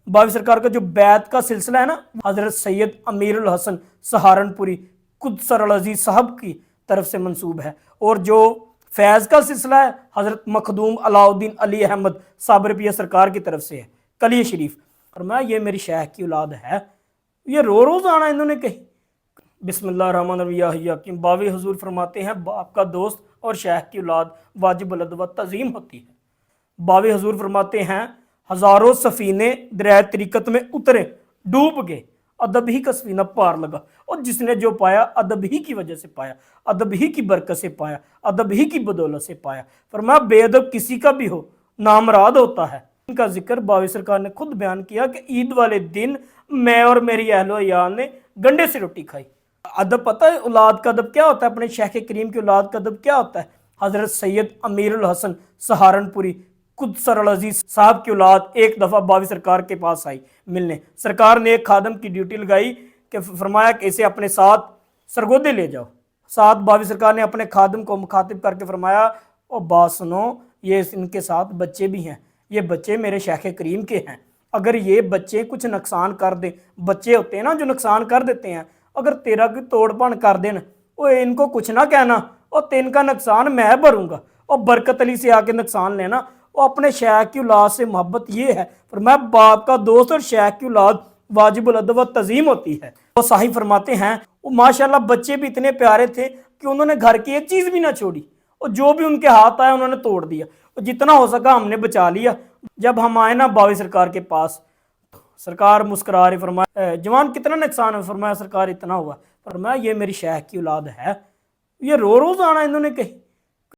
बावी सरकार का जो बैत का सिलसिला है ना, हजरत सैयद अमीरुल हसन सहारनपुरी कुदसर अजीज साहब की तरफ से मंसूब है। और जो फैज़ का सिलसिला है हजरत मखदूम अलाउद्दीन अली अहमद साबरपिया सरकार की तरफ से है, कलिय शरीफ। और मैं ये मेरी शेख की औलाद है, ये रोज़ आना इन्होंने कही। बिस्मिल्लाहिर्रहमानिर्रहीम। बावी हुजूर फरमाते हैं बाप का दोस्त और शेख की औलाद वाजिब व तज़ीम होती है। बावी हुजूर फरमाते हैं हज़ारों सफ़ीने दरिया तरीक़त में उतरे, डूब गए, अदब ही का सफ़ीना पार लगा। और जिसने जो पाया अदब ही की वजह से पाया, अदब ही की बरकत से पाया, अदब ही की बदौलत से पाया। फरमाया बेअदब किसी का भी हो नामराद होता है। इनका जिक्र बावी सरकार ने खुद बयान किया कि ईद वाले दिन मैं और मेरी अहलो यार ने गंडे से रोटी खाई। अदब पता है औलाद का अदब क्या होता है, अपने शेख करीम की औलाद का अदब क्या होता है। हजरत सैयद अमीरुल हसन सहारनपुरी कुदसर अजीज साहब की औलाद एक दफ़ा बावी सरकार के पास आई मिलने। सरकार ने एक खादम की ड्यूटी लगाई कि फरमाया कि इसे अपने साथ सरगोदे ले जाओ। साथ बावी सरकार ने अपने खादम को मुखातिब करके फरमाया और बात सुनो, ये इनके साथ बच्चे भी हैं, ये बच्चे मेरे शेख करीम के हैं। अगर ये बच्चे कुछ नुकसान कर दें, बच्चे होते हैं ना जो नुकसान कर देते हैं, अगर तेरा कोई तोड़पण कर देना, वो इनको कुछ ना कहना और तेन का नुकसान मैं भरूंगा। और बरकत अली से आके नुकसान लेना। वो अपने शेख की औलाद से मोहब्बत ये है, पर मैं बाप का दोस्त और शेख की औलाद वाजिबुल अदब व तज़ीम होती है। वो साहिब फरमाते हैं वो माशाल्लाह बच्चे भी इतने प्यारे थे कि उन्होंने घर की एक चीज़ भी ना छोड़ी, और जो भी उनके हाथ आया उन्होंने तोड़ दिया, और जितना हो सका हमने बचा लिया। जब हम आए ना बावी सरकार के पास, सरकार मुस्कुरा रही, फरमाया जवान कितना नुकसान है, फरमाया सरकार इतना हुआ। फरमाया ये मेरी शेख की औलाद है, ये रोज़ आना इन्होंने कही।